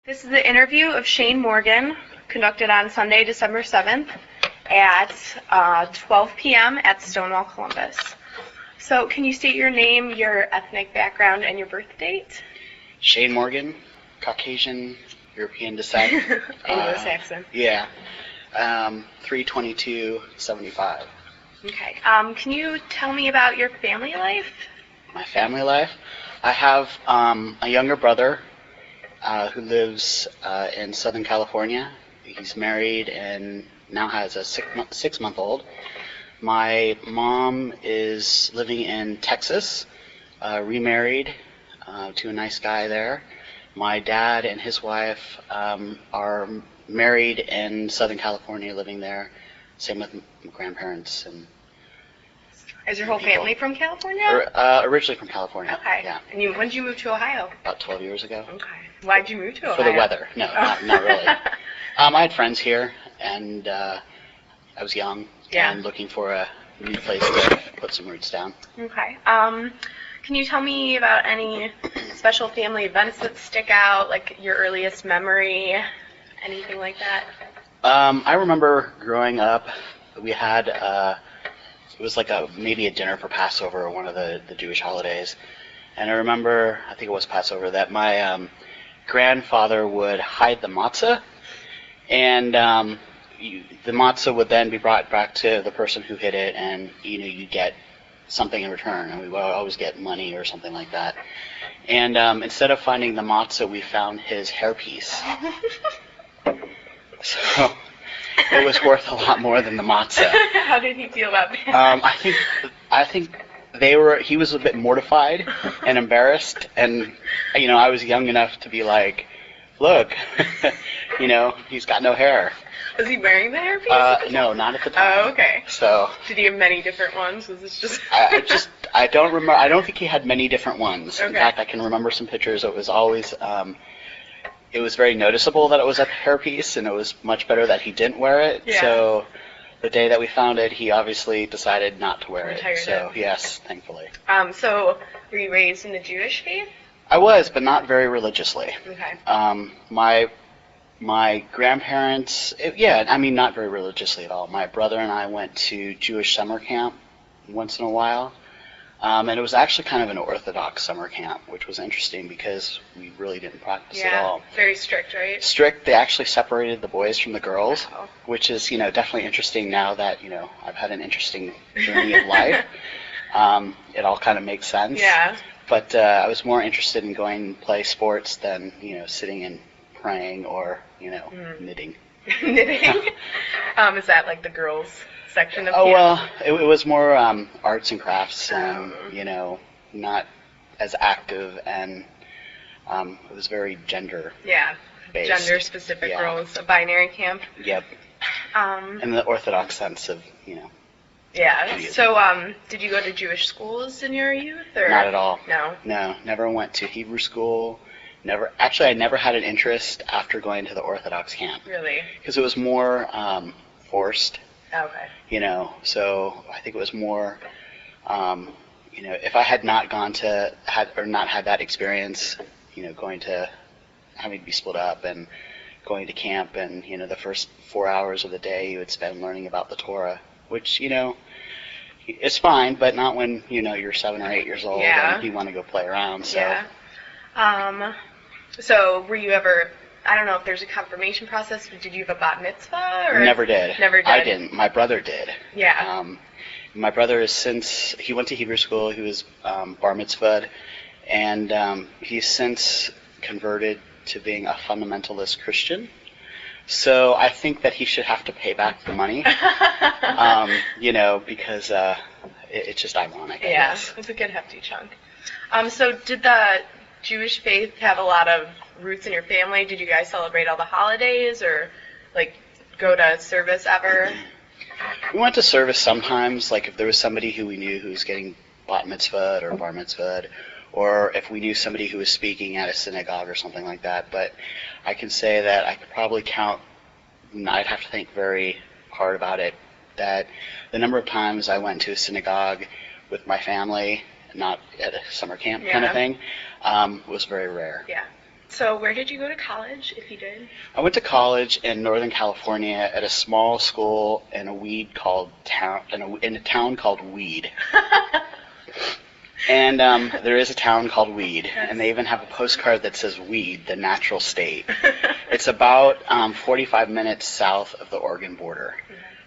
This is the interview of Shane Morgan, conducted on Sunday, December 7th at 12 p.m. at Stonewall, Columbus. So can you state your name, your ethnic background, and your birth date? Shane Morgan, Caucasian, European descent. Anglo-Saxon. Yeah. 32275. Okay. Can you tell me about your family life? My family life? I have a younger brother who lives in Southern California. He's married and now has a six-month-old. My mom is living in Texas, remarried to a nice guy there. My dad and his wife are married in Southern California, living there. Same with my grandparents. And is your whole family from California? Originally from California. Okay. Yeah. And when did you move to Ohio? About 12 years ago. Okay. Why did you move to Ohio? For the weather. No, not really. I had friends here, and I was young and looking for a new place to put some roots down. Okay. Can you tell me about any special family events that stick out, like your earliest memory, anything like that? I remember growing up, we had, it was like maybe a dinner for Passover or one of the Jewish holidays. And I remember, I think it was Passover, that my grandfather would hide the matzah, and the matzah would then be brought back to the person who hid it, and you get something in return, and we would always get money or something like that. And instead of finding the matzah, we found his hairpiece. So it was worth a lot more than the matzah. How did he feel about that? I think he was a bit mortified and embarrassed, and I was young enough to be like, look, he's got no hair. Was he wearing the hairpiece? No, not at the time. Oh, okay. So did he have many different ones? Was this just? I don't remember. I don't think he had many different ones. Okay. In fact, I can remember some pictures. It was always. It was very noticeable that it was a hairpiece, and it was much better that he didn't wear it. Yeah. So the day that we found it, he obviously decided not to wear it. So yes, thankfully. So were you raised in the Jewish faith? I was, but not very religiously. Okay. My grandparents, not very religiously at all. My brother and I went to Jewish summer camp once in a while. And it was actually kind of an Orthodox summer camp, which was interesting because we really didn't practice at all. Yeah, very strict, right? Strict. They actually separated the boys from the girls, Wow. which is, definitely interesting now that, I've had an interesting journey of life. It all kind of makes sense. Yeah. But I was more interested in going and play sports than, sitting and praying or, knitting. Knitting? Is that like the girls' section of camp? Well, it was more arts and crafts and, not as active, and it was very gender-based. Yeah, gender-specific roles, a binary camp. Yep. In the Orthodox sense of, Yeah. So, did you go to Jewish schools in your youth, or? Not at all. No. No, never went to Hebrew school. I never had an interest after going to the Orthodox camp. Really? Because it was more forced. Okay. So I think it was more, if I had not not had that experience, having to be split up and going to camp, and the first 4 hours of the day you would spend learning about the Torah, which it's fine, but not when you're 7 or 8 years old and you want to go play around. So. Yeah. So were you ever? I don't know if there's a confirmation process, but did you have a bat mitzvah? Or? Never did. Never did. I didn't. My brother did. Yeah. My brother he went to Hebrew school. He was bar mitzvahed, and he's since converted to being a fundamentalist Christian. So I think that he should have to pay back the money, because it's just ironic. I guess. It's a good hefty chunk. So did the Jewish faith have a lot of roots in your family? Did you guys celebrate all the holidays, or go to service ever? We went to service sometimes, like if there was somebody who we knew who was getting bat mitzvahed or bar mitzvahed, or if we knew somebody who was speaking at a synagogue or something like that. But I can say that I could probably count, I'd have to think very hard about it, that the number of times I went to a synagogue with my family, not at a summer camp kind of thing, was very rare. Yeah. So where did you go to college, if you did? I went to college in Northern California at a small school in a town called Weed. And there is a town called Weed, and they even have a postcard that says Weed, the natural state. It's about 45 minutes south of the Oregon border.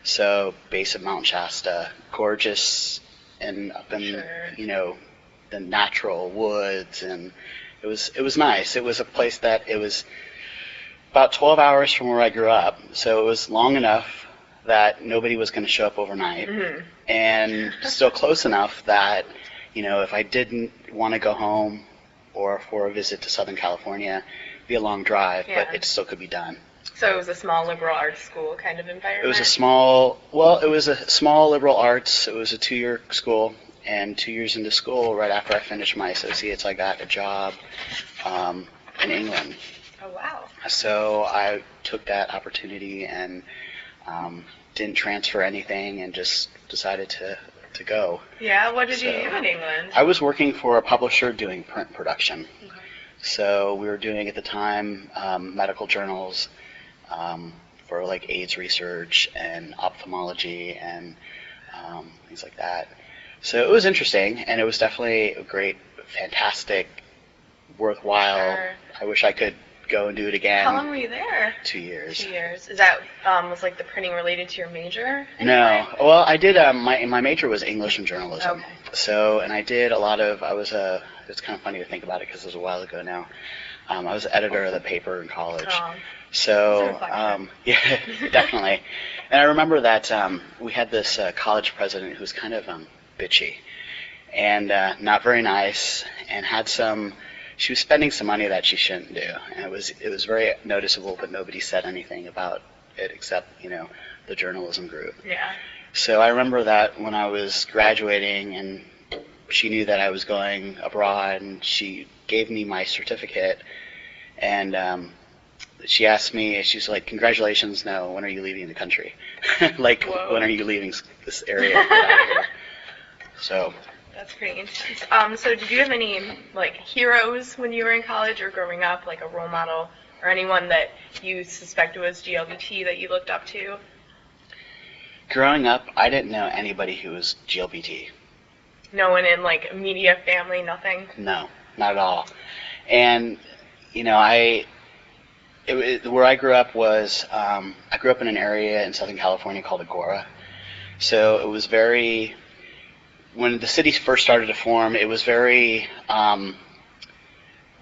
So base of Mount Shasta, gorgeous, and up in the natural woods, and it was nice. It was a place that it was about 12 hours from where I grew up, so it was long enough that nobody was going to show up overnight, and still close enough that if I didn't want to go home or for a visit to Southern California, it'd be a long drive, but it still could be done. So it was a small liberal arts school kind of environment? It was a small liberal arts. It was a 2-year school, and 2 years into school, right after I finished my associates, I got a job in England. Oh, wow. So I took that opportunity and didn't transfer anything and just decided to go. Yeah, what did you do in England? I was working for a publisher doing print production. Okay. So we were doing at the time medical journals for like AIDS research and ophthalmology and things like that. So it was interesting, and it was definitely a great, fantastic, worthwhile. Sure. I wish I could go and do it again. How long were you there? 2 years. 2 years. Is that was like the printing related to your major? No. Well, I did. My major was English and journalism. Okay. So, and I did a lot of. It's kind of funny to think about it because it was a while ago now. I was editor of the paper in college. Oh. So, yeah, definitely. And I remember that we had this college president who was kind of bitchy and not very nice, and had some. She was spending some money that she shouldn't do, and it was very noticeable, but nobody said anything about it except the journalism group. Yeah. So I remember that when I was graduating, and she knew that I was going abroad, and she gave me my certificate, and she asked me, she's like, "Congratulations, no, when are you leaving the country?" Like, whoa. When are you leaving this area? Get out of here. So. That's pretty intense. So did you have any heroes when you were in college or growing up, like a role model or anyone that you suspected was GLBT that you looked up to? Growing up, I didn't know anybody who was GLBT. No one in media, family, nothing? No, not at all. And where I grew up was I grew up in an area in Southern California called Agora. So it was very. When the city first started to form, it was very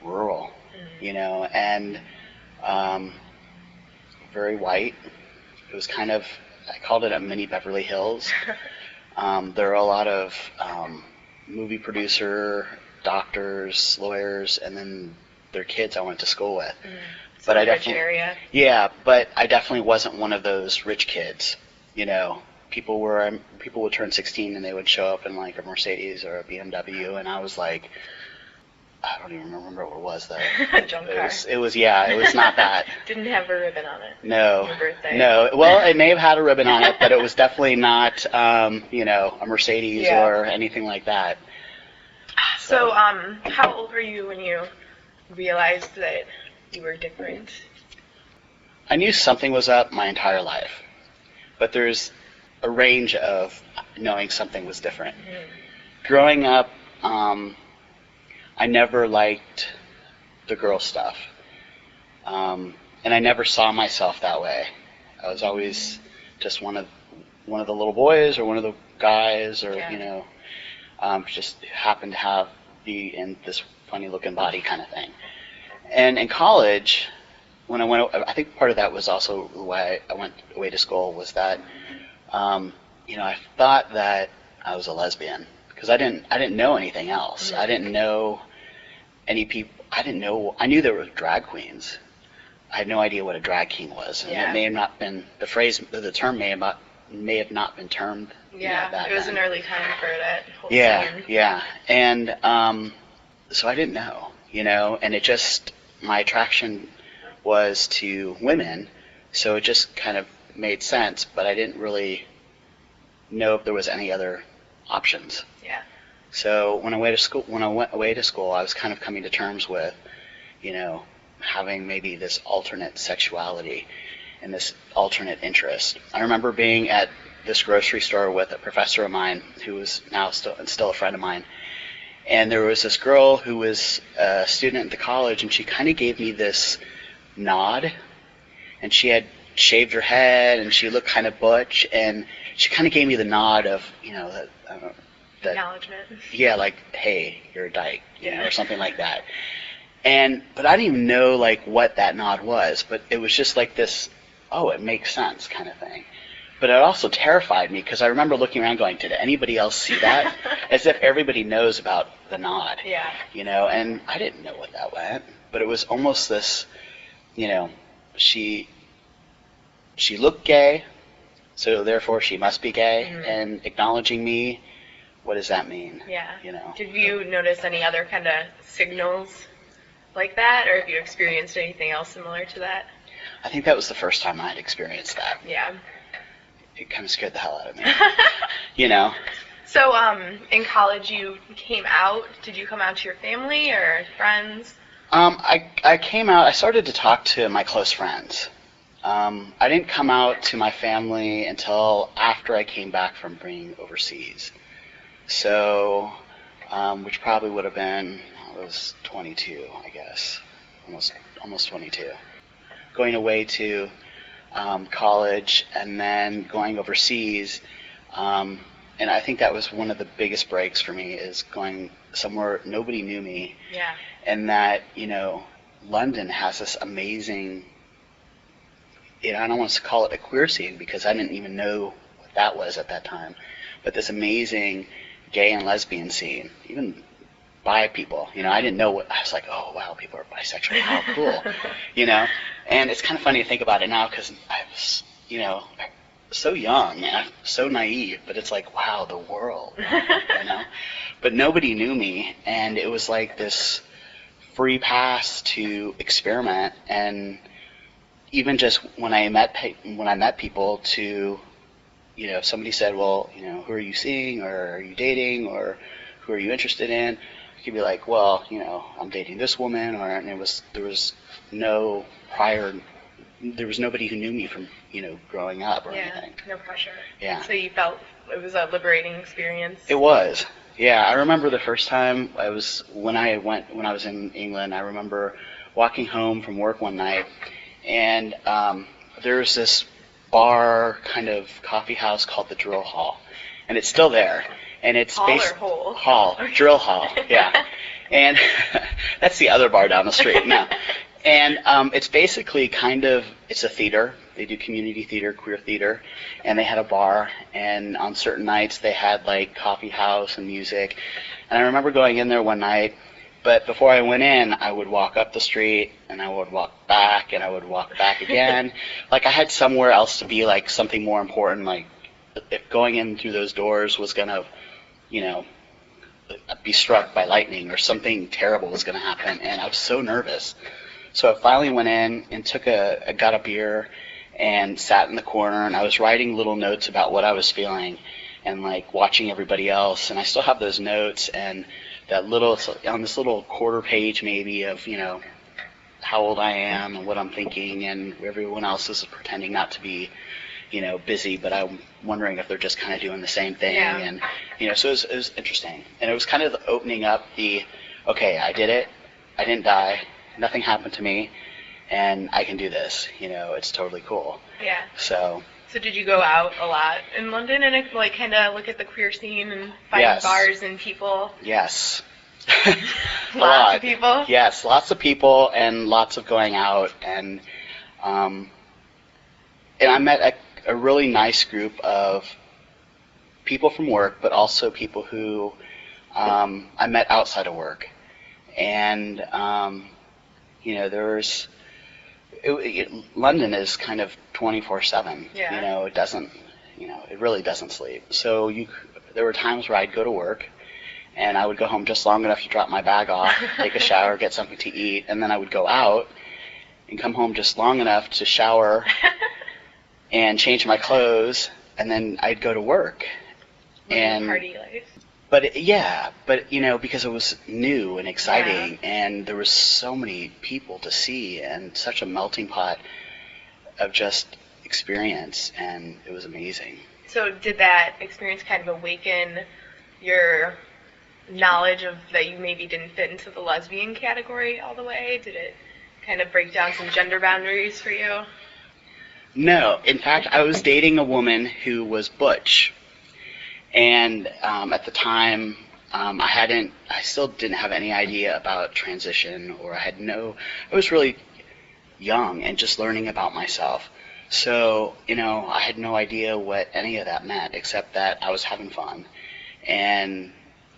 rural, and very white. It was kind of, I called it a mini Beverly Hills. There are a lot of movie producer, doctors, lawyers, and then their kids I went to school with. But I definitely, rich area. Yeah, but I definitely wasn't one of those rich kids, People would turn 16 and they would show up in a Mercedes or a BMW, and I was like, I don't even remember what it was though. A junk car. It was not that. Didn't have a ribbon on it. No. Your birthday. No. Well, it may have had a ribbon on it, but it was definitely not, a Mercedes or anything like that. So, how old were you when you realized that you were different? I knew something was up my entire life, but there's a range of knowing something was different. Growing up, I never liked the girl stuff, and I never saw myself that way. I was always just one of the little boys or one of the guys, or just happened to be in this funny looking body kind of thing. And in college, when I think part of that was also why I went away to school, was that I thought that I was a lesbian because I didn't know anything else. I didn't know any people. I knew there were drag queens. I had no idea what a drag king was, and it may have not been the term may have not been termed. Yeah, it was an early time for that whole scene. Yeah, and so I didn't know, and it just, my attraction was to women, so it just kind of made sense, but I didn't really know if there was any other options. Yeah. So when I went away to school, I was kind of coming to terms with, having maybe this alternate sexuality and this alternate interest. I remember being at this grocery store with a professor of mine who was now still a friend of mine, and there was this girl who was a student at the college, and she kind of gave me this nod, and she had shaved her head, and she looked kind of butch, and she kind of gave me the nod of, you know, that, I don't know, that, acknowledgement. yeah, like, hey, you're a dyke, you know, or something like that. But I didn't even know, like, what that nod was, but it was just like this, oh, it makes sense kind of thing. But it also terrified me, because I remember looking around going, did anybody else see that? As if everybody knows about the nod. Yeah. You know, and I didn't know what that meant, but it was almost this, you know, she looked gay, so therefore she must be gay, and acknowledging me, what does that mean? Yeah. You know. Did you notice any other kind of signals like that, or have you experienced anything else similar to that? I think that was the first time I had experienced that. Yeah. It kind of scared the hell out of me. You know. So, in college you came out. Did you come out to your family or friends? I came out, I started to talk to my close friends. I didn't come out to my family until after I came back from being overseas. So, which probably would have been, I was 22, I guess, almost 22. Going away to college and then going overseas, and I think that was one of the biggest breaks for me, is going somewhere nobody knew me. Yeah. And that, you know, London has this amazing, you know, I don't want to call it a queer scene because I didn't even know what that was at that time, but this amazing gay and lesbian scene, even bi people, you know, I didn't know what, I was like, oh wow, people are bisexual, how cool, you know, and it's kind of funny to think about it now because I was, you know, so young and so naive, but it's like, wow, the world, you know, but nobody knew me, and it was like this free pass to experiment. And even just when I met people, to, you know, somebody said, well, you know, who are you seeing, or are you dating, or who are you interested in? I could be like, well, you know, I'm dating this woman, and there was nobody who knew me from, you know, growing up or anything. No pressure. Yeah. So you felt it was a liberating experience? It was. Yeah, I remember the first time when I was in England, I remember walking home from work one night, and there's this bar, kind of coffee house called the Drill Hall, and it's still there. And it's Drill Hall, yeah. And that's the other bar down the street. No. And it's basically it's a theater. They do community theater, queer theater, and they had a bar, and on certain nights they had like coffee house and music. And I remember going in there one night, but before I went in, I would walk up the street, and I would walk back, and I would walk back again. Like I had somewhere else to be, like something more important, like if going in through those doors was gonna, you know, be struck by lightning or something terrible was gonna happen, and I was so nervous. So I finally went in and got a beer and sat in the corner, and I was writing little notes about what I was feeling and like watching everybody else, and I still have those notes and on this little quarter page maybe of, you know, how old I am and what I'm thinking, and everyone else is pretending not to be, you know, busy, but I'm wondering if they're just kind of doing the same thing. Yeah. And, you know, so it was interesting. And it was kind of opening up okay, I did it, I didn't die, nothing happened to me, and I can do this, you know, it's totally cool. Yeah. So did you go out a lot in London and like kind of look at the queer scene and find Yes. bars and people? Yes. Lots of people? Yes, lots of people and lots of going out, and I met a really nice group of people from work, but also people who I met outside of work. And, you know, London is kind of 24/7. Yeah. You know, it really doesn't sleep. So there were times where I'd go to work, and I would go home just long enough to drop my bag off, take a shower, get something to eat, and then I would go out and come home just long enough to shower and change my clothes, and then I'd go to work. And party life. because it was new and exciting, and there was so many people to see, and such a melting pot of just experience, and it was amazing. So did that experience kind of awaken your knowledge of that you maybe didn't fit into the lesbian category all the way? Did it kind of break down some gender boundaries for you? No. In fact, I was dating a woman who was butch. And at the time, I still didn't have any idea about transition, or I was really young and just learning about myself. So, I had no idea what any of that meant, except that I was having fun. And,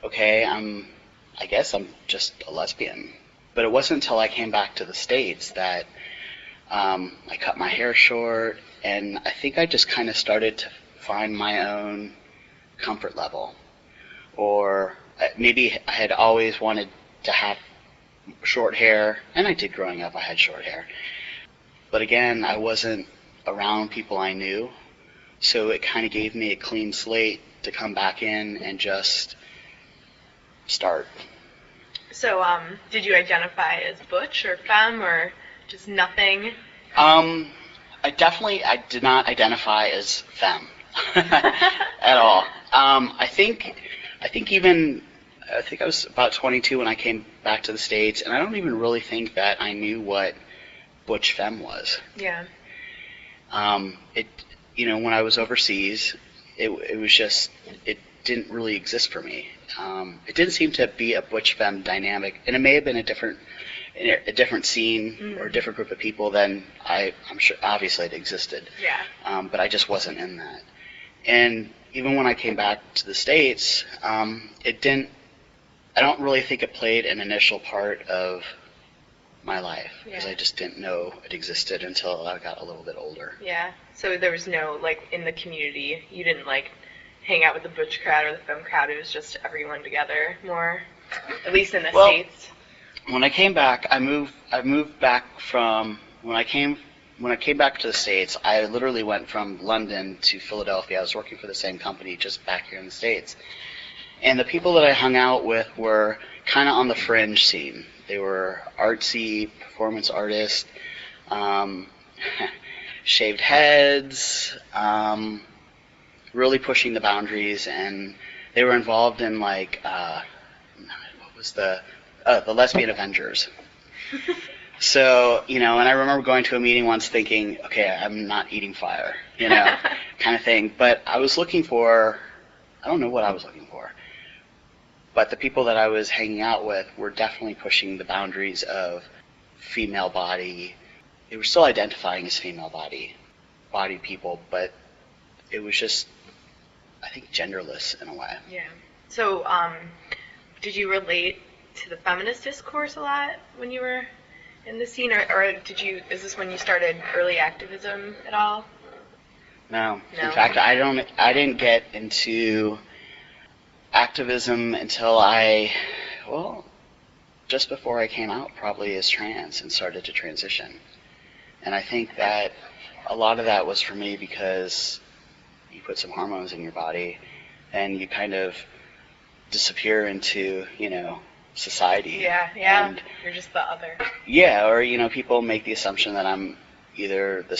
okay, I guess I'm just a lesbian. But it wasn't until I came back to the States that I cut my hair short, and I think I just kind of started to find my own comfort level. Or maybe I had always wanted to have short hair, and I did growing up, I had short hair. But again, I wasn't around people I knew, so it kind of gave me a clean slate to come back in and just start. So, did you identify as butch or femme or just nothing? I did not identify as femme at all. I think I was about 22 when I came back to the States, and I don't even really think that I knew what butch femme was. Yeah. When I was overseas, it was just, it didn't really exist for me. It didn't seem to be a butch femme dynamic, and it may have been a different scene or a different group of people than I'm sure obviously it existed. Yeah. But I just wasn't in that. And even when I came back to the States, I don't really think it played an initial part of my life, because I just didn't know it existed until I got a little bit older. Yeah. So there was no, in the community, you didn't, hang out with the butch crowd or the femme crowd. It was just everyone together more, at least in the States. When I came back, I moved back from, when I came back to the States, I literally went from London to Philadelphia. I was working for the same company just back here in the States. And the people that I hung out with were kind of on the fringe scene. They were artsy, performance artists, shaved heads, really pushing the boundaries, and they were involved in what was the Lesbian Avengers. So, and I remember going to a meeting once thinking, okay, I'm not eating fire, kind of thing. But I was looking for, I don't know what I was looking for, but the people that I was hanging out with were definitely pushing the boundaries of female body. They were still identifying as female body people, but it was just, I think, genderless in a way. Yeah. So, did you relate to the feminist discourse a lot when you were in the scene, or is this when you started early activism at all? No. In fact, I didn't get into activism until just before I came out probably as trans and started to transition. And I think that a lot of that was for me because you put some hormones in your body and you kind of disappear into, society. Yeah, and you're just the other. Yeah, or, people make the assumption that I'm either the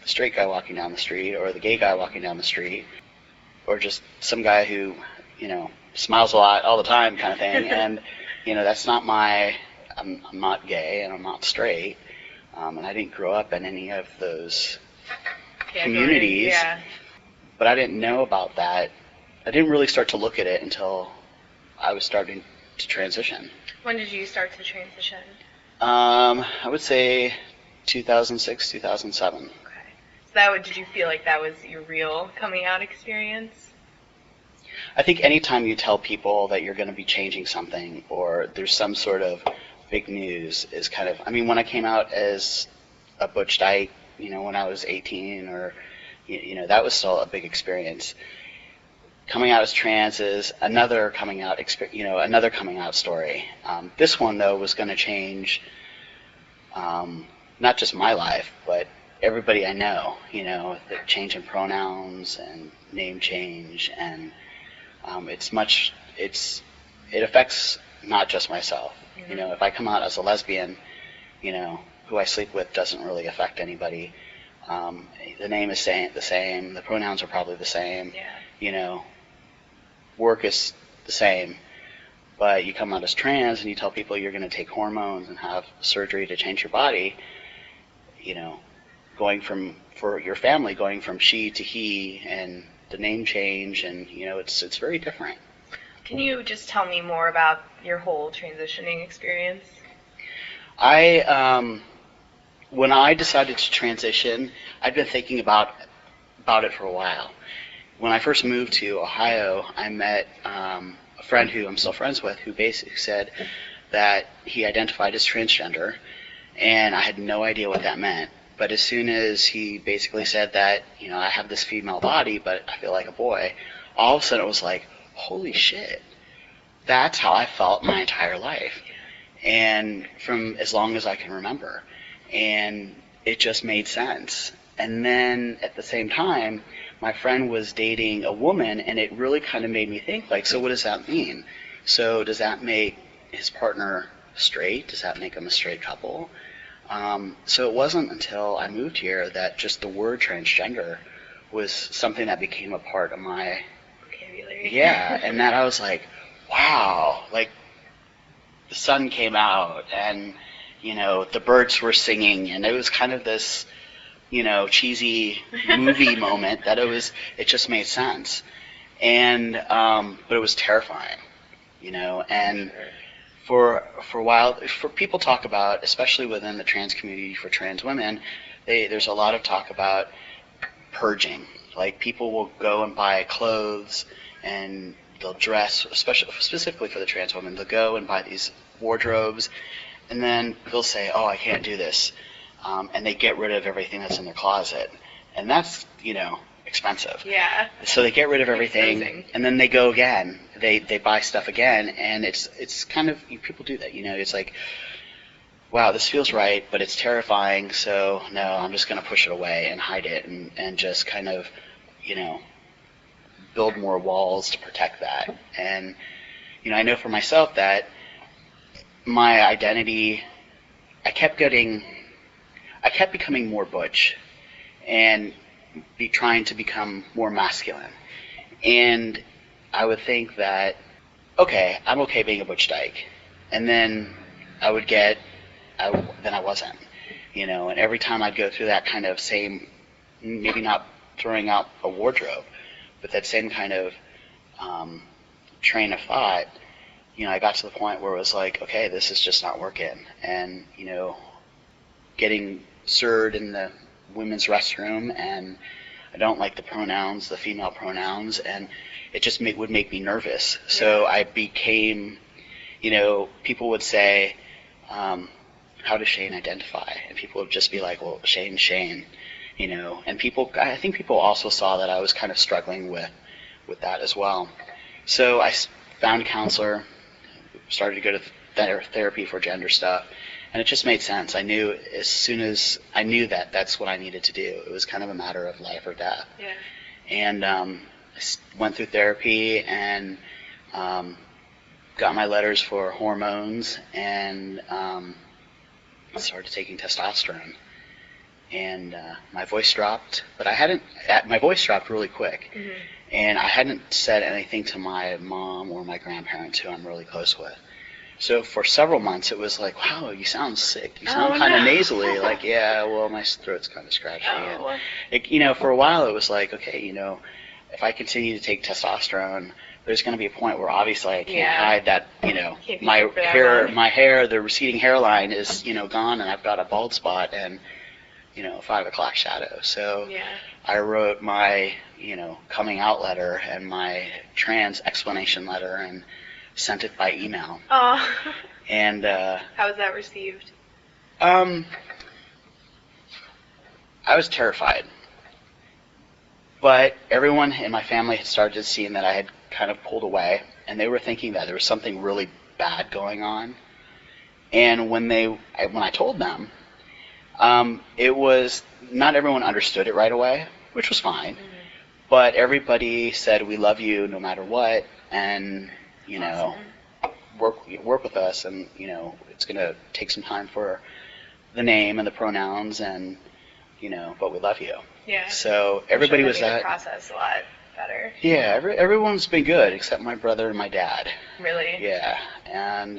straight guy walking down the street or the gay guy walking down the street, or just some guy who, smiles a lot all the time kind of thing. And, that's not I'm not gay and I'm not straight. And I didn't grow up in any of those communities. Yeah. But I didn't know about that. I didn't really start to look at it until I was starting to transition. When did you start to transition? I would say 2006, 2007. Okay. So did you feel like that was your real coming out experience? I think anytime you tell people that you're going to be changing something or there's some sort of big news is kind of, when I came out as a butch dyke, when I was 18 or, that was still a big experience. Coming out as trans is another coming out another coming out story. This one, though, was going to change not just my life, but everybody I know, the change in pronouns and name change, and it's it affects not just myself. You know, if I come out as a lesbian, you know, who I sleep with doesn't really affect anybody. The name is the same. The pronouns are probably the same. Yeah. You know, work is the same. But you come out as trans and you tell people you're going to take hormones and have surgery to change your body, you know, for your family, going from she to he, and the name change, and, you know, it's very different. Can you just tell me more about your whole transitioning experience? When I decided to transition, I'd been thinking about it for a while. When I first moved to Ohio, I met a friend who I'm still friends with, who basically said that he identified as transgender, and I had no idea what that meant. But as soon as he basically said that, you know, I have this female body, but I feel like a boy, all of a sudden it was like, holy shit, that's how I felt my entire life, and from as long as I can remember. And it just made sense. And then at the same time, my friend was dating a woman, and it really kind of made me think, like, so what does that mean? So does that make his partner straight? Does that make them a straight couple? So it wasn't until I moved here that just the word transgender was something that became a part of my vocabulary. Yeah, and that I was like, wow, like the sun came out, and, you know, the birds were singing, and it was kind of this, you know, cheesy movie moment that it just made sense. And but it was terrifying, you know, and for a while, for people talk about, especially within the trans community for trans women, there's a lot of talk about purging. Like, people will go and buy clothes, and they'll dress, specifically for the trans women, they'll go and buy these wardrobes, and then they'll say, oh, I can't do this. And they get rid of everything that's in their closet. And that's, you know, expensive. Yeah. So they get rid of everything, Exposing. And and then they go again. They buy stuff again, and it's kind of, people do that, you know. It's like, wow, this feels right, but it's terrifying, so no, I'm just going to push it away and hide it, and just kind of, you know, build more walls to protect that. And, you know, I know for myself that my identity, I kept becoming more butch and trying to become more masculine. And I would think that, okay, I'm okay being a butch dyke. And then I wasn't, you know, and every time I'd go through that kind of same, maybe not throwing out a wardrobe, but that same kind of train of thought, you know, I got to the point where it was like, okay, this is just not working. And, you know, getting served in the women's restroom, and I don't like the pronouns, the female pronouns, and it just would make me nervous. So I became, you know, people would say, how does Shane identify? And people would just be like, well, Shane, you know. And I think people also saw that I was kind of struggling with that as well. So I found a counselor, started to go to therapy for gender stuff, and it just made sense. I knew as soon as I knew that that's what I needed to do. It was kind of a matter of life or death. Yeah. And I went through therapy and got my letters for hormones, and started taking testosterone. And my voice dropped, but my voice dropped really quick. Mm-hmm. And I hadn't said anything to my mom or my grandparents, who I'm really close with. So for several months, it was like, wow, you sound sick. You sound kind of nasally. Like, yeah, well, my throat's kind of scratchy. Oh. And you know, for a while, it was like, okay, you know, if I continue to take testosterone, there's going to be a point where obviously I can't hide that, you know, my hair, the receding hairline is, you know, gone, and I've got a bald spot and, you know, 5 o'clock shadow. So I wrote my, you know, coming out letter and my trans explanation letter and sent it by email. Oh. And how was that received? I was terrified. But everyone in my family had started seeing that I had kind of pulled away, and they were thinking that there was something really bad going on. And when I told them, it was, not everyone understood it right away, which was fine. Mm-hmm. But everybody said, we love you no matter what, and you know, work with us, and you know, it's going to take some time for the name and the pronouns, and you know, but we love you. Yeah. So everybody was the process a lot better. Yeah, everyone's been good except my brother and my dad. Really? Yeah, and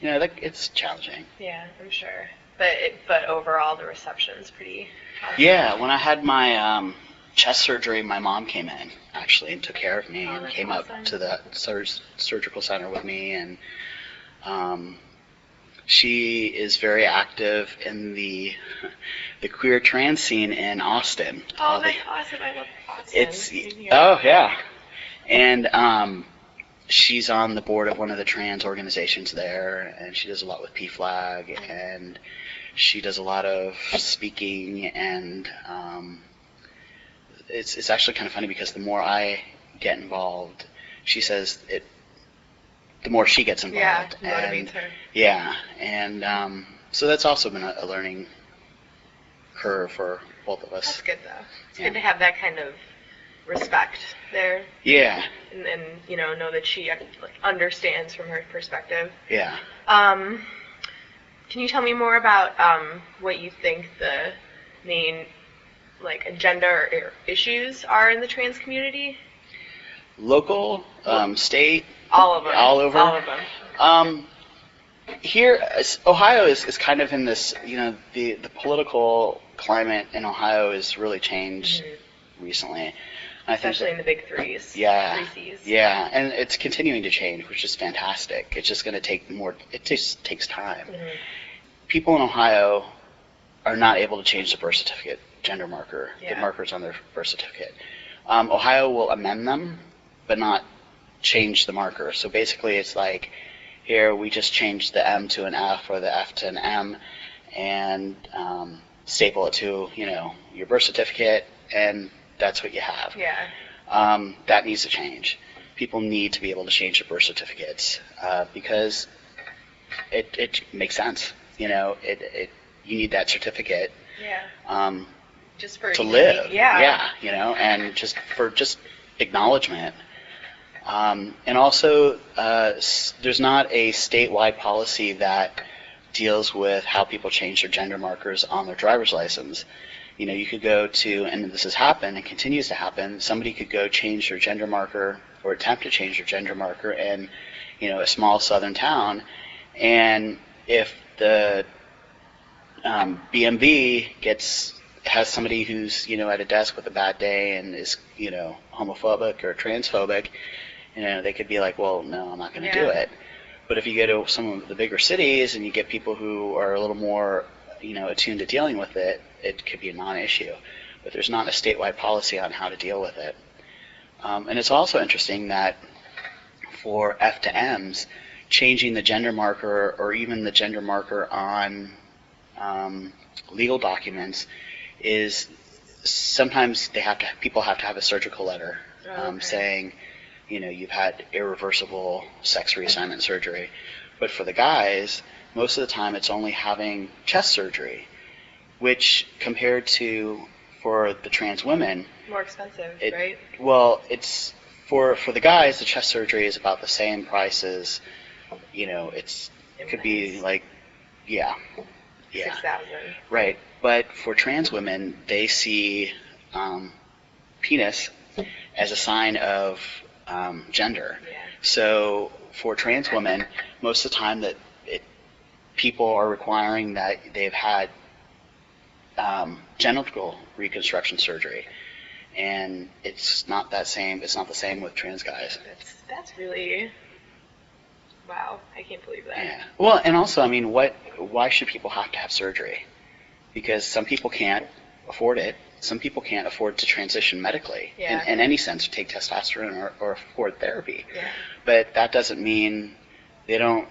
you know, it's challenging. Yeah, I'm sure. But overall, the reception's pretty positive. Yeah, when I had my chest surgery, my mom came in actually and took care of me and came up to the surgical center with me, and she is very active in the queer trans scene in Austin. Oh, that's awesome! I love Austin. Oh yeah, and she's on the board of one of the trans organizations there, and she does a lot with PFLAG, and she does a lot of speaking, and it's actually kind of funny because the more I get involved, she says the more she gets involved. Yeah, motivates her. Yeah, and so that's also been a learning curve for both of us. That's good though. It's good to have that kind of respect there. Yeah. And you know that she understands from her perspective. Yeah. Can you tell me more about what you think the main gender issues are in the trans community? Local, state, all of them. All over. All of them. Here, Ohio is kind of in this, you know, the political climate in Ohio has really changed recently. Especially in the big threes. Yeah. 3 Cs. Yeah, and it's continuing to change, which is fantastic. It's just going to take more, it just takes time. People in Ohio are not able to change the birth certificate gender marker, the markers on their birth certificate. Ohio will amend them, but not change the marker. So basically it's like, here we just changed the M to an F or the F to an M, and staple it to, you know, your birth certificate, and that's what you have. Yeah. That needs to change. People need to be able to change their birth certificates because it makes sense. You know, you need that certificate. Yeah. Just for to live. Yeah. Yeah. You know, and just for acknowledgement. And also, there's not a statewide policy that deals with how people change their gender markers on their driver's license. You know, you could go to, and this has happened and continues to happen, somebody could go change their gender marker or attempt to change their gender marker in, you know, a small southern town, and if the BMV has somebody who's, you know, at a desk with a bad day and is, you know, homophobic or transphobic, you know, they could be like, well, no, I'm not going to do it. But if you go to some of the bigger cities and you get people who are a little more, you know, attuned to dealing with it, it could be a non-issue. But there's not a statewide policy on how to deal with it. And it's also interesting that for F to Ms, changing the gender marker or even the gender marker on legal documents is sometimes people have to have a surgical letter saying, you know, you've had irreversible sex reassignment surgery. But for the guys, most of the time it's only having chest surgery, which compared to for the trans women, more expensive, right? Well, it's for the guys, the chest surgery is about the same price as, you know, it could be like, yeah. 6,000. Right, but for trans women, they see penis as a sign of gender. Yeah. So for trans women, most of the time that people are requiring that they've had genital reconstruction surgery, and it's not the same with trans guys. That's really, wow, I can't believe that. Yeah. Well, and also, I mean, why should people have to have surgery? Because some people can't afford it. Some people can't afford to transition medically in any sense, take testosterone or afford therapy. Yeah. But that doesn't mean they don't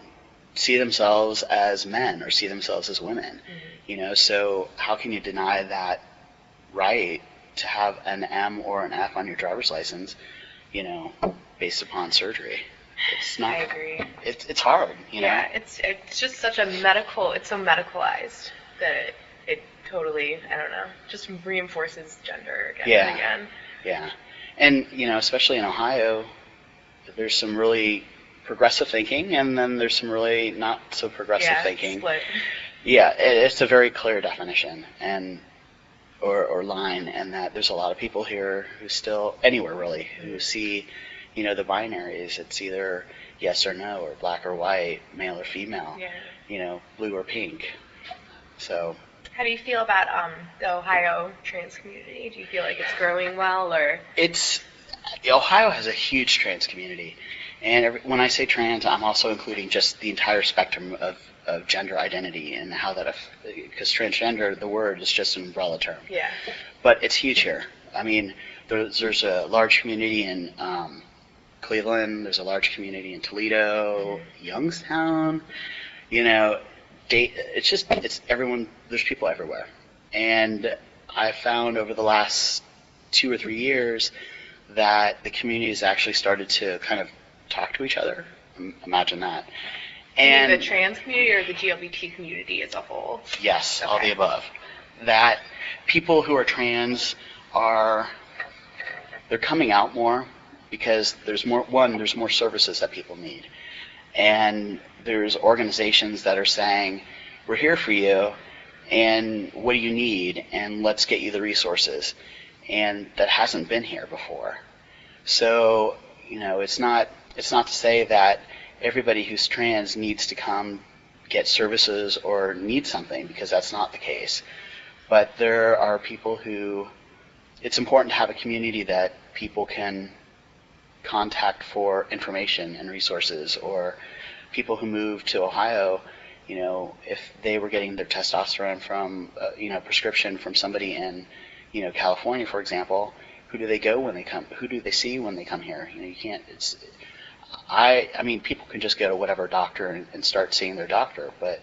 see themselves as men or see themselves as women. You know, so how can you deny that right to have an M or an F on your driver's license, you know, based upon surgery? It's not. I agree. It's hard, you know. Yeah, it's just such a medical. It's so medicalized that it totally, I don't know, just reinforces gender again and again. Yeah, and you know, especially in Ohio, there's some really progressive thinking, and then there's some really not so progressive thinking. Split. Yeah, it's a very clear definition and or line, and that there's a lot of people here who still, anywhere really, who see, the binaries. It's either yes or no, or black or white, male or female, blue or pink. So. How do you feel about the Ohio trans community? Do you feel like it's growing well, or? Ohio has a huge trans community, and when I say trans, I'm also including just the entire spectrum of gender identity and how that, because transgender, the word is just an umbrella term. Yeah. But it's huge here. I mean, there's a large community in Cleveland. There's a large community in Toledo, Youngstown. It's everyone. There's people everywhere, and I found over the last 2 or 3 years that the community has actually started to kind of talk to each other. Imagine that. And the trans community or the LGBT community as a whole? Yes, okay. All the above. That people who are trans they're coming out more because there's more services that people need. And there's organizations that are saying, we're here for you, and what do you need, and let's get you the resources. And that hasn't been here before. So, it's not to say that everybody who's trans needs to come get services or need something, because that's not the case. But there are people who, it's important to have a community that people can contact for information and resources, or people who move to Ohio, if they were getting their testosterone from, prescription from somebody in, California, for example, who do they go when they come? Who do they see when they come here? You can't. I mean, people can just go to whatever doctor and start seeing their doctor, but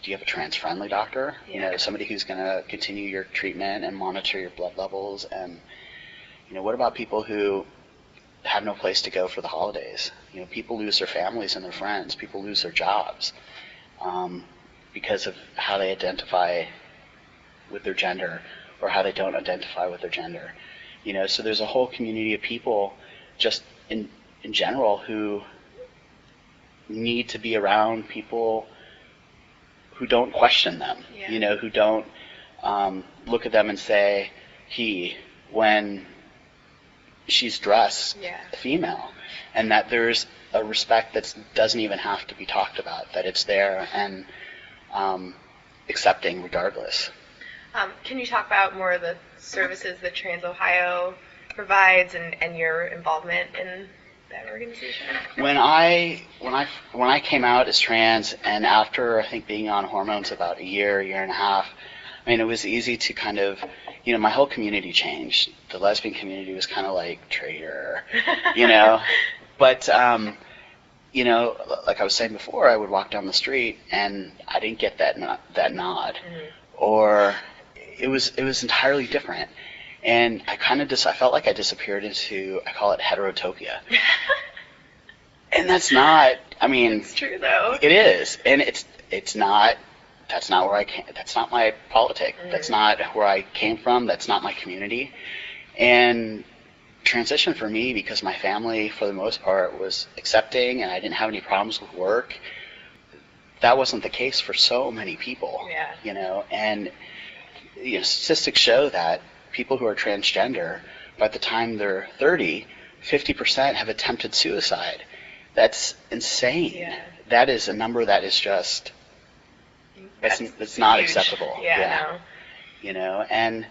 do you have a trans-friendly doctor? Yeah. Somebody who's going to continue your treatment and monitor your blood levels, and what about people who have no place to go for the holidays? People lose their families and their friends. People lose their jobs because of how they identify with their gender, or how they don't identify with their gender. So there's a whole community of people just in general who need to be around people who don't question them, who don't look at them and say he when she's dressed female, and that there's a respect that doesn't even have to be talked about, that it's there and accepting regardless. Can you talk about more of the services that TransOhio provides and your involvement in that organization? When I came out as trans, and after I think being on hormones about a year and a half, I mean, it was easy to kind of, my whole community changed. The lesbian community was kind of like traitor, But like I was saying before, I would walk down the street and I didn't get that nod, or it was entirely different. And I felt like I disappeared into, I call it heterotopia. And that's not, It's true though. It is. And it's not, that's not where I came, that's not my politic. That's not where I came from. That's not my community. And transition for me, because my family for the most part was accepting and I didn't have any problems with work, that wasn't the case for so many people. And statistics show that people who are transgender, by the time they're 30, 50% have attempted suicide. That's insane. Yeah. That is a number that is just, it's not huge. acceptable. No. And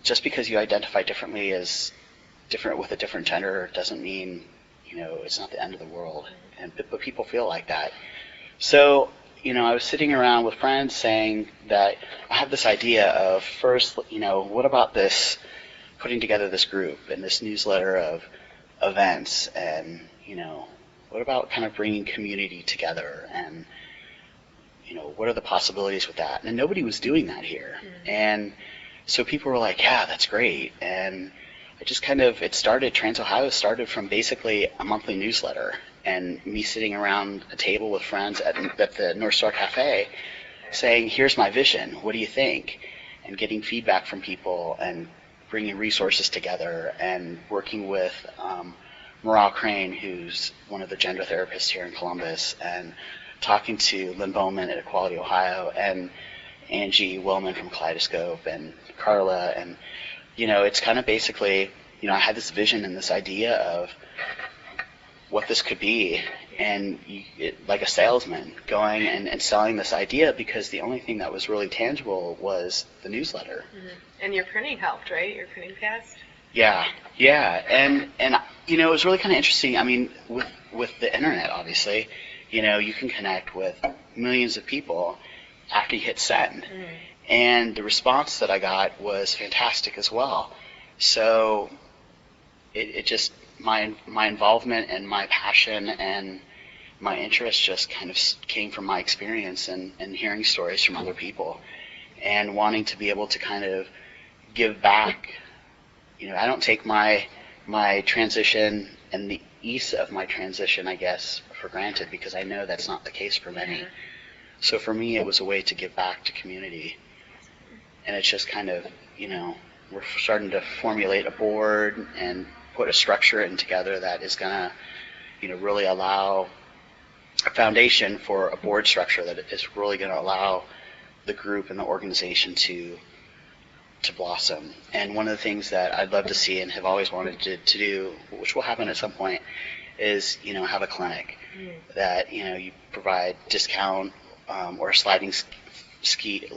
just because you identify differently with a different gender doesn't mean, it's not the end of the world. But people feel like that. So, I was sitting around with friends saying that I have this idea of first, what about this, putting together this group and this newsletter of events, and, what about kind of bringing community together, and, what are the possibilities with that? And nobody was doing that here. And so people were like, yeah, that's great. And it just TransOhio started from basically a monthly newsletter and me sitting around a table with friends at the North Star Cafe saying, here's my vision, what do you think? And getting feedback from people and bringing resources together and working with Morale Crane, who's one of the gender therapists here in Columbus, and talking to Lynn Bowman at Equality Ohio, and Angie Wellman from Kaleidoscope, and Carla, and, it's kind of basically, I had this vision and this idea of what this could be, and like a salesman going and selling this idea, because the only thing that was really tangible was the newsletter. Mm-hmm. And your printing helped, right? Your printing fast? Yeah, and it was really kind of interesting. I mean, with the internet, obviously, you can connect with millions of people after you hit send. Mm-hmm. And the response that I got was fantastic as well. So it just, my involvement and my passion and my interest just kind of came from my experience and hearing stories from other people and wanting to be able to kind of give back. I don't take my transition and the ease of my transition, I guess, for granted, because I know that's not the case for many. Mm-hmm. So for me, it was a way to give back to community. And it's just kind of, we're starting to formulate a board and put a structure in together that is going to, really allow a foundation for a board structure that is really going to allow the group and the organization to blossom. And one of the things that I'd love to see and have always wanted to do, which will happen at some point, is, have a clinic that, you provide discount or sliding fee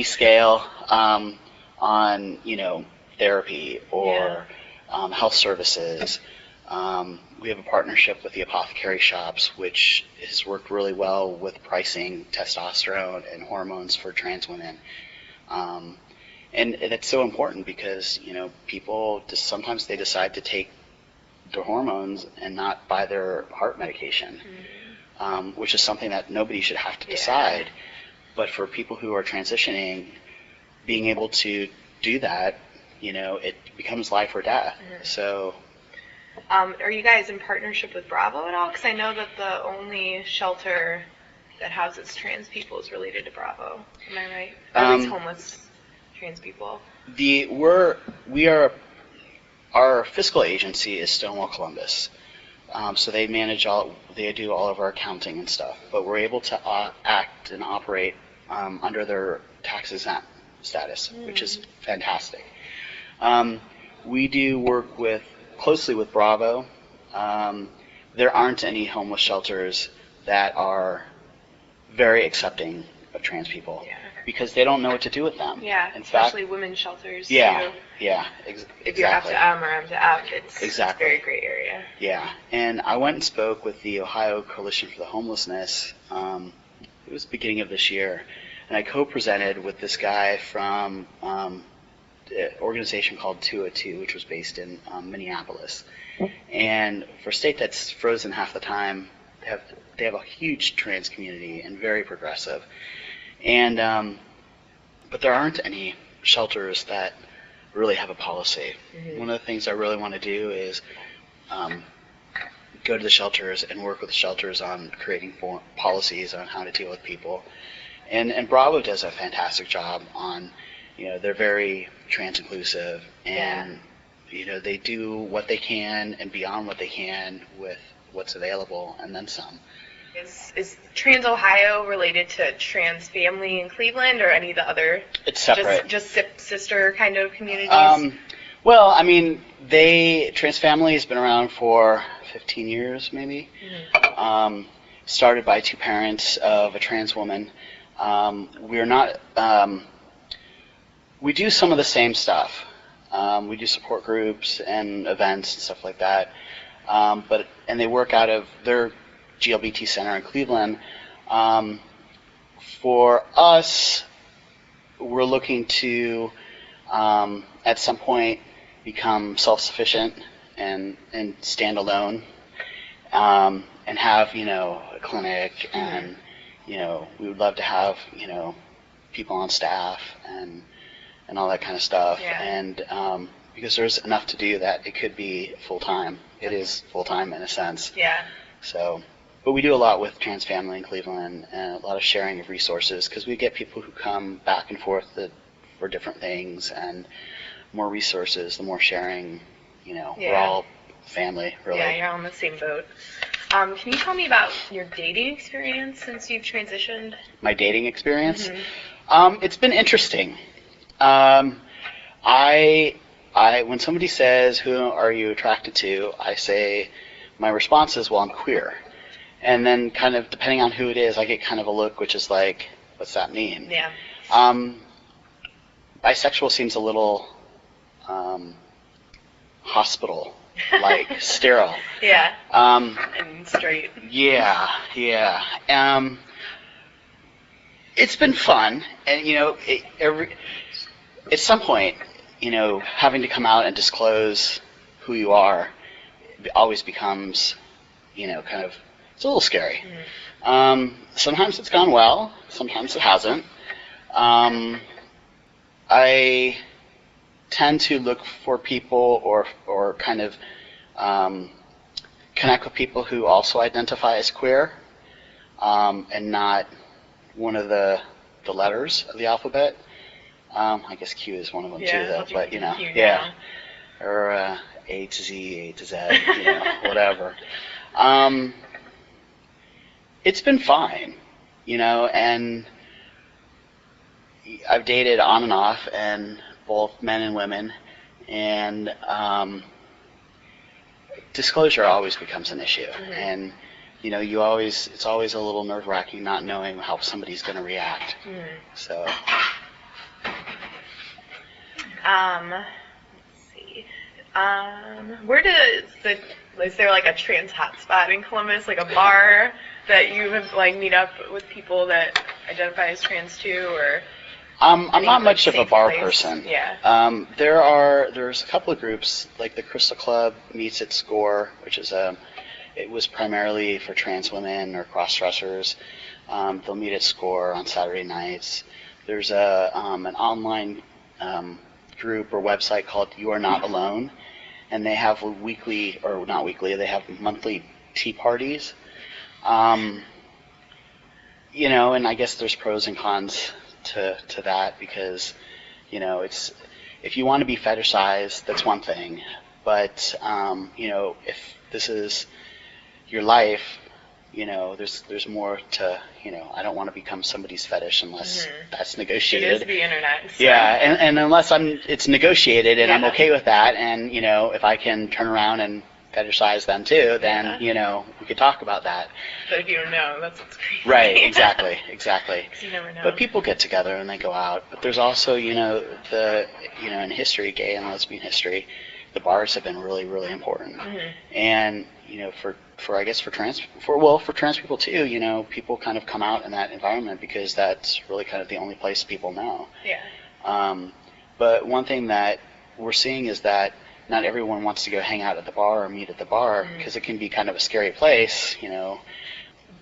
scale on, therapy or health services. We have a partnership with the apothecary shops, which has worked really well with pricing testosterone and hormones for trans women. And it's so important because, people just sometimes they decide to take their hormones and not buy their heart medication, which is something that nobody should have to decide. But for people who are transitioning, being able to do that, it becomes life or death. So. Are you guys in partnership with Bravo at all? Because I know that the only shelter that houses trans people is related to Bravo. Am I right? At least homeless trans people. Our fiscal agency is Stonewall Columbus. So they do all of our accounting and stuff. But we're able to act and operate under their tax exempt status, which is fantastic. We do work closely with Bravo. There aren't any homeless shelters that are very accepting of trans people because they don't know what to do with them. Yeah, especially women's shelters. Too. Exactly. If you're F to M or M to F, it's a very gray area. Yeah, and I went and spoke with the Ohio Coalition for the Homelessness. It was the beginning of this year, and I co-presented with this guy from an organization called 202, which was based in Minneapolis. And for a state that's frozen half the time, they have a huge trans community and very progressive. And but there aren't any shelters that really have a policy. Mm-hmm. One of the things I really want to do is go to the shelters and work with the shelters on creating policies on how to deal with people. And Bravo does a fantastic job on, they're very trans inclusive, and they do what they can and beyond what they can with what's available, and then some. Is TransOhio related to Trans Family in Cleveland or any of the other? It's separate. Just sister kind of communities? Well, I mean, Trans Family has been around for 15 years, maybe. Mm-hmm. Started by two parents of a trans woman. We're not. We do some of the same stuff. We do support groups and events and stuff like that. And they work out of their GLBT Center in Cleveland. For us, we're looking to, at some point, become self-sufficient and stand alone, and have, a clinic, and, we would love to have, people on staff and all that kind of stuff. Yeah. And because there's enough to do that it could be full-time. It is full-time in a sense. Yeah. So, but we do a lot with Trans Family in Cleveland and a lot of sharing of resources because we get people who come back and forth for different things, and more resources, the more sharing, we're Yeah. all family, really. Yeah, you're all in the same boat. Can you tell me about your dating experience since you've transitioned? My dating experience? Mm-hmm. It's been interesting. When somebody says, who are you attracted to, I say, my response is, well, I'm queer. And then kind of, depending on who it is, I get kind of a look which is like, what's that mean? Yeah. Bisexual seems a little hospital, like sterile. Yeah. And straight. Yeah. It's been fun, and at some point, having to come out and disclose who you are always becomes, kind of, it's a little scary. Mm-hmm. Sometimes it's gone well, sometimes it hasn't. I tend to look for people or kind of connect with people who also identify as queer, and not one of the letters of the alphabet. I guess Q is one of them too, though. But yeah, or A to Z, A to Z, whatever. It's been fine, and I've dated on and off, and both men and women, and disclosure always becomes an issue, mm-hmm. and it's always a little nerve-wracking not knowing how somebody's going to react. Mm-hmm. So. Let's see. Is there like a trans hotspot in Columbus, like a bar that you would like meet up with people that identify as trans too, or? I'm not much of a bar person. Yeah. There's a couple of groups, like the Crystal Club meets at SCORE, which is it was primarily for trans women or cross-dressers. They'll meet at SCORE on Saturday nights. There's an online group or website called You Are Not Alone, and they have they have monthly tea parties. And I guess there's pros and cons to that, because it's, if you want to be fetishized, that's one thing, but if this is your life, there's more to, I don't want to become somebody's fetish unless mm-hmm. that's negotiated. It is the internet. So. Yeah, and unless it's negotiated and I'm okay with that, and if I can turn around and fetishize them too, then we could talk about that. But if you don't know, that's what's crazy. Right, exactly. You never know. But people get together and they go out. But there's also, in history, gay and lesbian history, the bars have been really, really important. Mm-hmm. And for trans people too, people kind of come out in that environment because that's really kind of the only place people know. Yeah. But one thing that we're seeing is that not everyone wants to go hang out at the bar or meet at the bar, because mm-hmm. it can be kind of a scary place.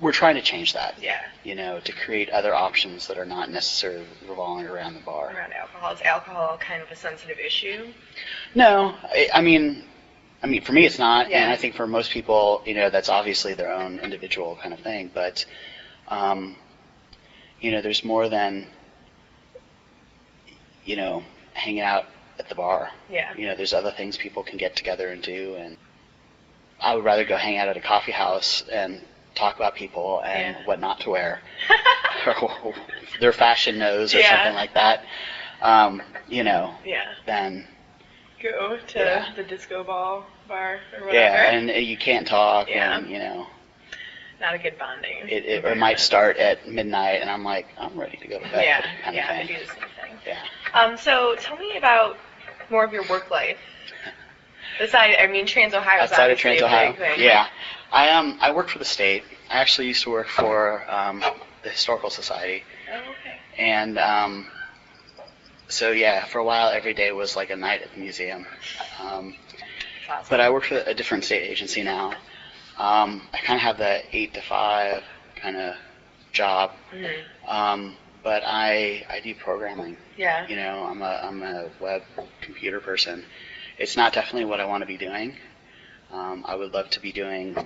We're trying to change that. Yeah. To create other options that are not necessarily revolving around the bar. Around alcohol. Is alcohol kind of a sensitive issue? No, I mean, for me it's not, yeah. and I think for most people, that's obviously their own individual kind of thing. But, there's more than, hanging out at the bar. Yeah. There's other things people can get together and do, and I would rather go hang out at a coffee house and talk about people and what not to wear, or their fashion nose or something like that. Than go to the disco ball bar or whatever. Yeah, and you can't talk, and not a good bonding. It might start at midnight, and I'm like, I'm ready to go to bed. Kind of thing. I do the same thing. Yeah. So tell me about more of your work life. TransOhio is outside of obviously a big thing. Yeah. I work for the state. I actually used to work for the Historical Society. Oh, okay. And for a while, every day was like a night at the museum. Awesome. But I work for a different state agency now. I kind of have that 8 to 5 kind of job. Mm-hmm. But I do programming. Yeah. I'm a web computer person. It's not definitely what I want to be doing. I would love to be doing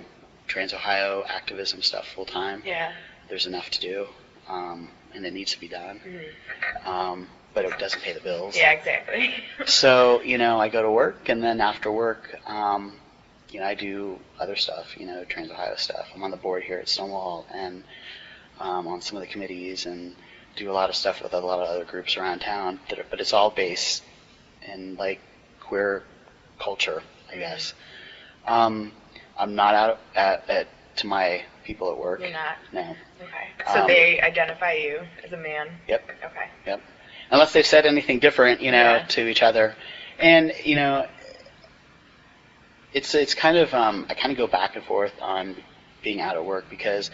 TransOhio activism stuff full time. Yeah. There's enough to do, and it needs to be done. Mm-hmm. but it doesn't pay the bills. Yeah, exactly. So, I go to work, and then after work, I do other stuff, TransOhio stuff. I'm on the board here at Stonewall, and on some of the committees, and do a lot of stuff with a lot of other groups around town. But it's all based in, like, queer culture, I guess. I'm not out to my people at work. You're not? No. Okay. So they identify you as a man? Yep. Okay. Yep. Unless they've said anything different, to each other. And, it's kind of, I kind of go back and forth on being out at work because,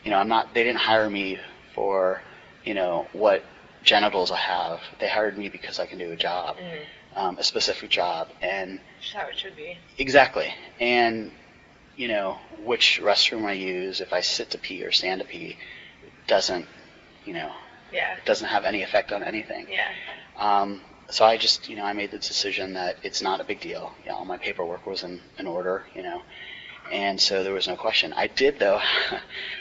they didn't hire me for, what genitals I have. They hired me because I can do a job, a specific job. And that's how it should be. Exactly. And, which restroom I use, if I sit to pee or stand to pee, doesn't, doesn't have any effect on anything. Yeah. So I just, I made the decision that it's not a big deal. All my paperwork was in order, and so there was no question. I did, though,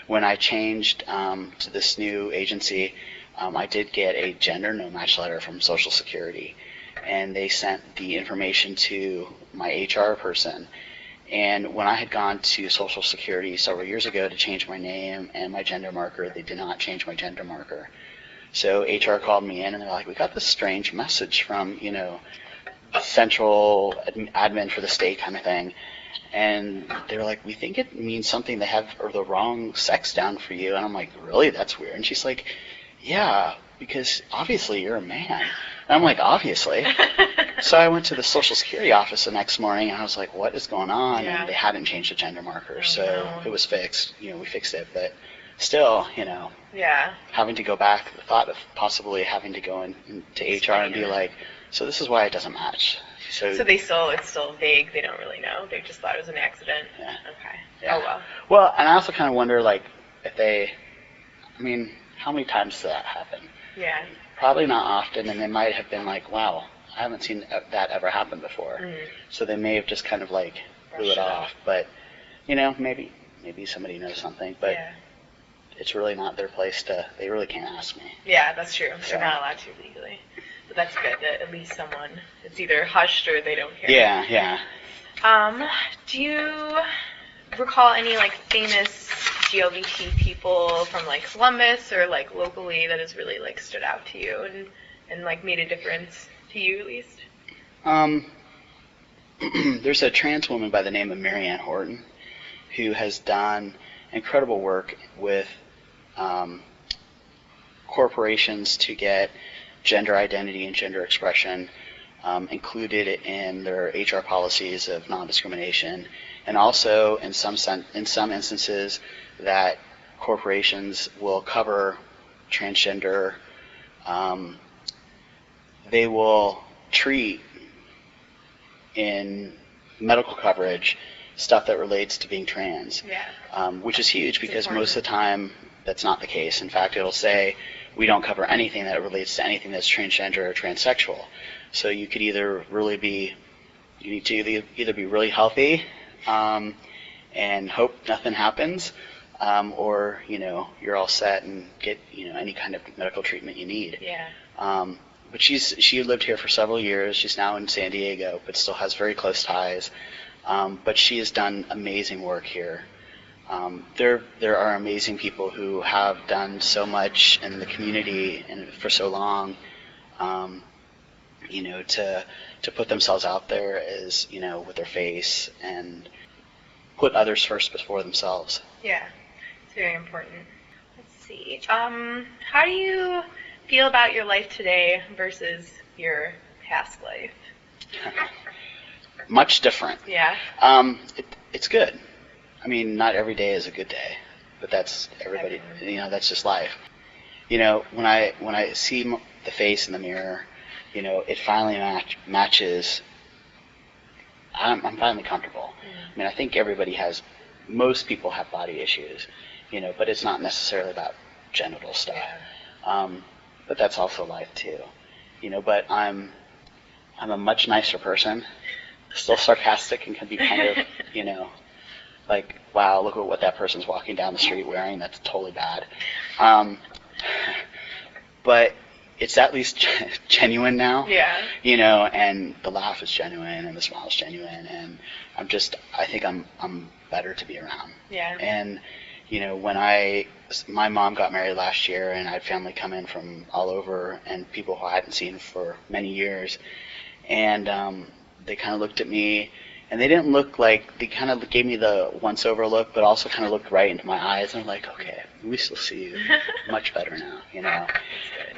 when I changed to this new agency, I did get a gender no-match letter from Social Security, and they sent the information to my HR person. And when I had gone to Social Security several years ago to change my name and my gender marker, they did not change my gender marker. So HR called me in, and they're like, we got this strange message from, central admin for the state kind of thing. And they were like, we think it means something. They have the wrong sex down for you. And I'm like, really? That's weird. And she's like, yeah, because obviously you're a man. And I'm like, obviously. So I went to the Social Security office the next morning, and I was like, what is going on? Yeah. And they hadn't changed the gender marker. Oh, so no. It was fixed. We fixed it. But still, yeah. having to go back, the thought of possibly having to go into HR and be like, so this is why it doesn't match. So it's still vague. They don't really know. They just thought it was an accident. Yeah. Okay. Yeah. Oh, well. Well, and I also kind of wonder, like, how many times does that happen? Yeah. Probably not often, and they might have been like, wow, I haven't seen that ever happen before. Mm-hmm. So they may have just kind of, like, blew it off. But, maybe somebody knows something. But yeah. It's really not their place they really can't ask me. Yeah, that's true. They're Yeah. not allowed to legally. But that's good that at least someone, it's either hushed or they don't care. Yeah, yeah. Do you recall any, like, famous LGBT people from, like, Columbus or, like, locally that has really, like, stood out to you and like, made a difference to you, at least? There's a trans woman by the name of Marianne Horton who has done incredible work with corporations to get gender identity and gender expression included in their HR policies of non-discrimination, and also in some instances that corporations will cover transgender. They will treat in medical coverage stuff that relates to being trans, which is huge because most of the time that's not the case. In fact, it'll say we don't cover anything that relates to anything that's transgender or transsexual. So you could either you need to either be really healthy and hope nothing happens, or you're all set and get any kind of medical treatment you need. Yeah. But she lived here for several years. She's now in San Diego, but still has very close ties. But she has done amazing work here. There are amazing people who have done so much in the community and for so long, to put themselves out there as, with their face and put others first before themselves. Yeah, it's very important. Let's see. How do you feel about your life today versus your past life? Much different. Yeah. It's good. I mean, not every day is a good day, but that's everybody. That's just life. When I see the face in the mirror, it finally matches. I'm finally comfortable. I mean, I think most people have body issues, but it's not necessarily about genital stuff. Yeah. But that's also life too, But I'm a much nicer person. Still sarcastic and can be kind of, like, wow, look at what that person's walking down the street wearing. That's totally bad. But, it's at least genuine now. Yeah. You know, and the laugh is genuine and the smile is genuine, and I think I'm better to be around. Yeah. And, you know, my mom got married last year, and I had family come in from all over and people who I hadn't seen for many years, and they kind of looked at me, and they didn't look like, they kind of gave me the once-over look, but also kind of looked right into my eyes, and I'm like, okay, we still see you much better now, you know. That's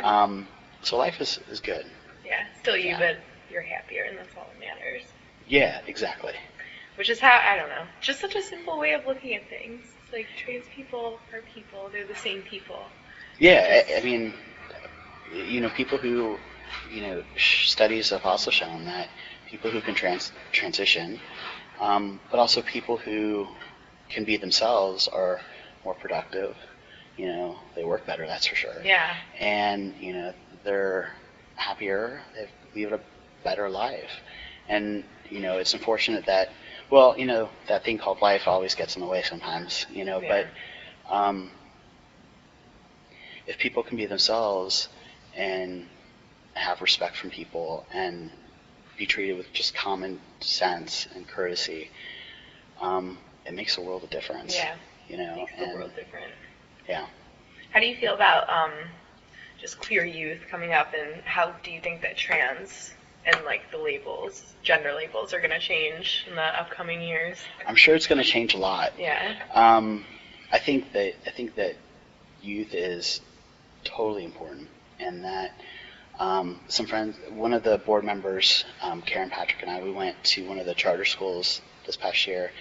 good. So life is good. Yeah, still you, but you're happier, and that's all that matters. Yeah, exactly. Which is how, I don't know, just such a simple way of looking at things. It's like trans people are people, they're the same people. Yeah, I mean, you know, people who, you know, studies have also shown that people who can transition, but also people who can be themselves are more productive. You know, they work better, that's for sure. Yeah. And, you know, they're happier, they live a better life. And, you know, it's unfortunate that, well, you know, that thing called life always gets in the way sometimes, you know, Yeah. but if people can be themselves and have respect from people and be treated with just common sense and courtesy, it makes a world of difference. Yeah. You know, Makes the world different. Yeah. How do you feel about just queer youth coming up, and how do you think that trans and like the labels, gender labels, are going to change in the upcoming years? I'm sure it's going to change a lot. Yeah. I think that youth is totally important, and that some friends, one of the board members, Karen Patrick and I, we went to one of the charter schools this past year,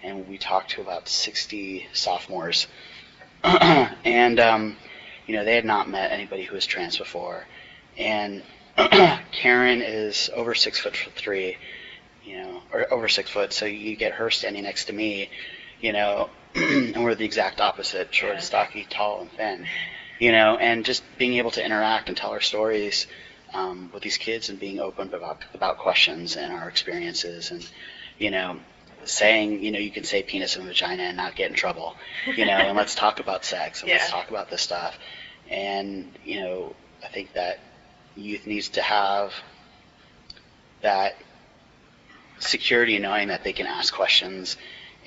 and we talked to about 60 sophomores, and you know, they had not met anybody who was trans before, and Karen is over 6'3", you know, or over 6 foot, so you get her standing next to me, you know, and we're the exact opposite, short and stocky, tall and thin, you know, and just being able to interact and tell our stories with these kids and being open about questions and our experiences, and, you know, saying, you know, you can say penis and vagina and not get in trouble, you know, and let's talk about sex, and let's talk about this stuff. And, you know, I think that youth needs to have that security knowing that they can ask questions,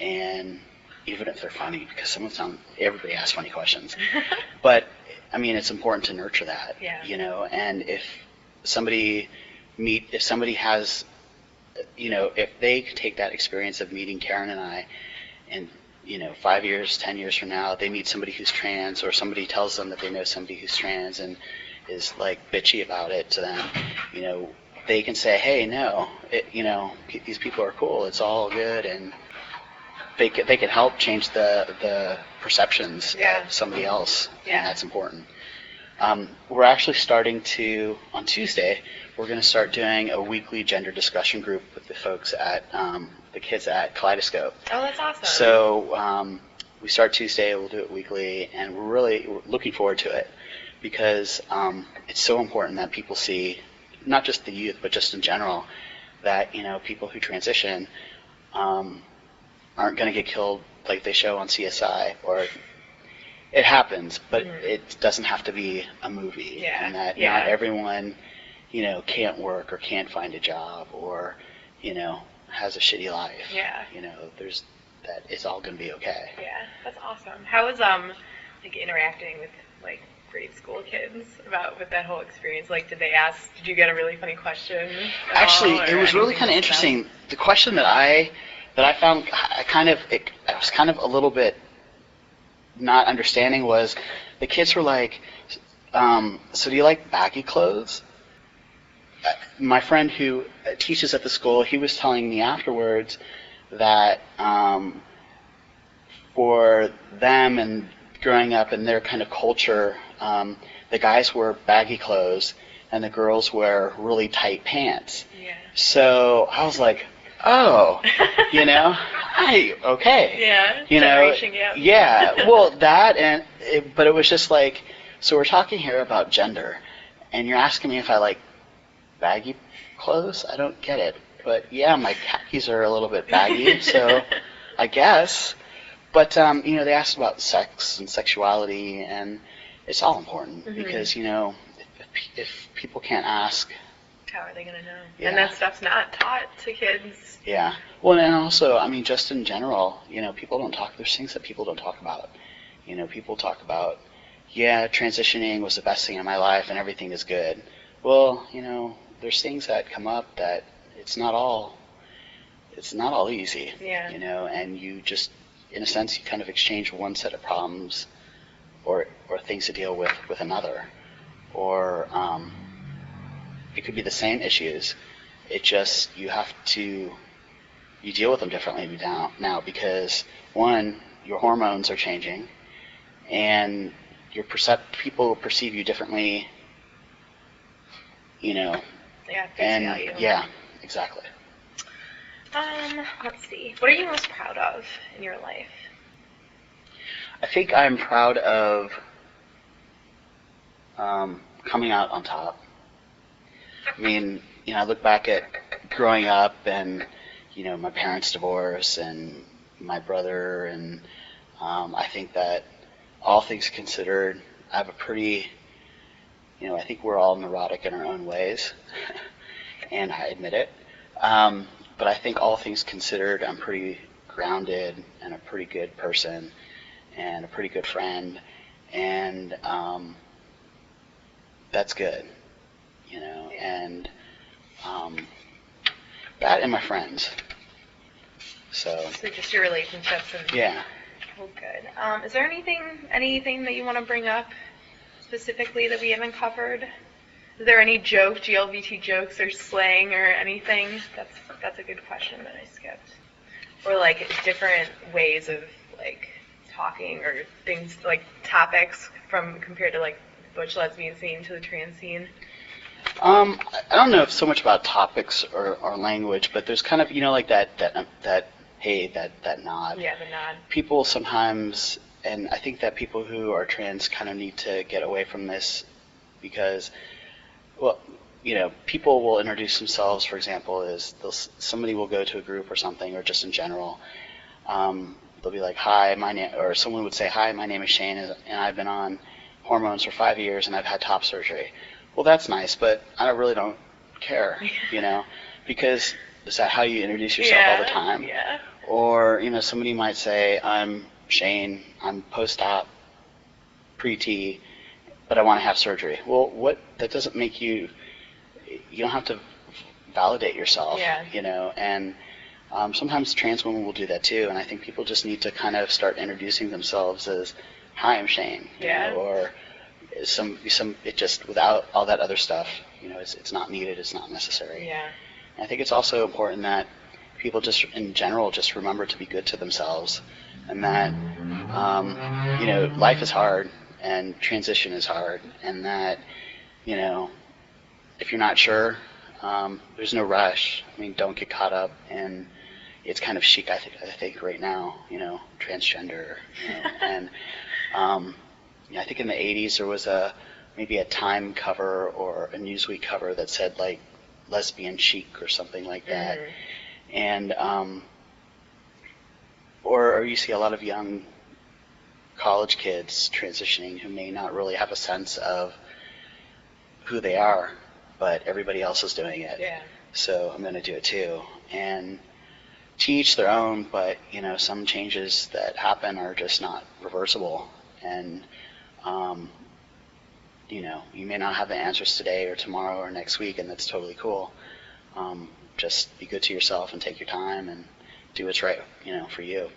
and even if they're funny, because everybody asks funny questions, but I mean, it's important to nurture that, you know, and if somebody has, you know, if they take that experience of meeting Karen and I, and, you know, 5 years, 10 years from now, they meet somebody who's trans, or somebody tells them that they know somebody who's trans and is like bitchy about it to them, you know, they can say, hey, no, you know, these people are cool, it's all good, and they can help change the perceptions of somebody else, and that's important. We're actually starting to, on Tuesday, we're going to start doing a weekly gender discussion group with the folks at, the kids at Kaleidoscope. Oh, that's awesome. So we start Tuesday, we'll do it weekly, and we're looking forward to it, because it's so important that people see, not just the youth, but just in general, that, you know, people who transition aren't going to get killed like they show on CSI, or it happens, but it doesn't have to be a movie, and that not everyone, you know, can't work or can't find a job, or, you know, has a shitty life. You know, that it's all going to be okay. Yeah, that's awesome. How was like interacting with like grade school kids with that whole experience? Like, did you get a really funny question? Actually, it was really kind of interesting. The question that I found I was kind of a little bit not understanding was, the kids were like, so do you like baggy clothes? My friend who teaches at the school, he was telling me afterwards that for them and growing up in their kind of culture, the guys wear baggy clothes and the girls wear really tight pants. So I was like, oh, you know, okay. You know, well, that, but it was just like, so we're talking here about gender, and you're asking me if I like baggy clothes? I don't get it. But yeah, my khakis are a little bit baggy, so I guess. But, you know, they asked about sex and sexuality, and it's all important, because, you know, if if people can't ask, how are they going to know? Yeah. And that stuff's not taught to kids. yeah. Well, and also, I mean, just in general, people don't talk. There's things that people don't talk about. People talk about, yeah, transitioning was the best thing in my life and everything is good. Well, there's things that come up that it's not all easy. Yeah. And you just, in a sense, you kind of exchange one set of problems or things to deal with another. Or it could be the same issues. It just, you deal with them differently now because, one, your hormones are changing, and people perceive you differently, Yeah, and value. yeah, exactly. Let's see. What are you most proud of in your life? I think I'm proud of coming out on top. I mean, I look back at growing up and, my parents' divorce and my brother, and I think that all things considered, I have a pretty, I think we're all neurotic in our own ways, and I admit it. But I think all things considered, I'm pretty grounded and a pretty good person and a pretty good friend, and that's good, and that and my friends. So just your relationships and yeah. Well, good. Is there anything that you want to bring up specifically that we haven't covered? Is there any GLBT jokes or slang or anything? That's a good question that I skipped. Or like different ways of like talking or things like topics compared to like butch lesbian scene to the trans scene. I don't know if so much about topics or language, but there's kind of like that hey, that nod. Yeah, the nod. People sometimes, and I think that people who are trans kind of need to get away from this because, well, people will introduce themselves, for example, somebody will go to a group or something, or just in general, they'll be like, hi, my name, or someone would say, hi, my name is Shane, and I've been on hormones for 5 years, and I've had top surgery. Well, that's nice, but I really don't care, because is that how you introduce yourself all the time? Yeah. Or, somebody might say, I'm Shane, I'm post-op, pre-T, but I want to have surgery. Well, that doesn't make you don't have to validate yourself, and sometimes trans women will do that too, and I think people just need to kind of start introducing themselves as, hi, I'm Shane, or it just, without all that other stuff, it's not needed, it's not necessary. Yeah. And I think it's also important that people just, in general, just remember to be good to themselves, and that, life is hard, and transition is hard, and that, if you're not sure, there's no rush. I mean, don't get caught up, and it's kind of chic, I think right now, transgender, and I think in the 80s there was maybe a Time cover or a Newsweek cover that said like lesbian chic or something like that, and or you see a lot of young college kids transitioning who may not really have a sense of who they are, but everybody else is doing it. Yeah. So I'm going to do it too. And to each their own, but some changes that happen are just not reversible. And you may not have the answers today or tomorrow or next week, and that's totally cool. Just be good to yourself and take your time and do what's right, for you.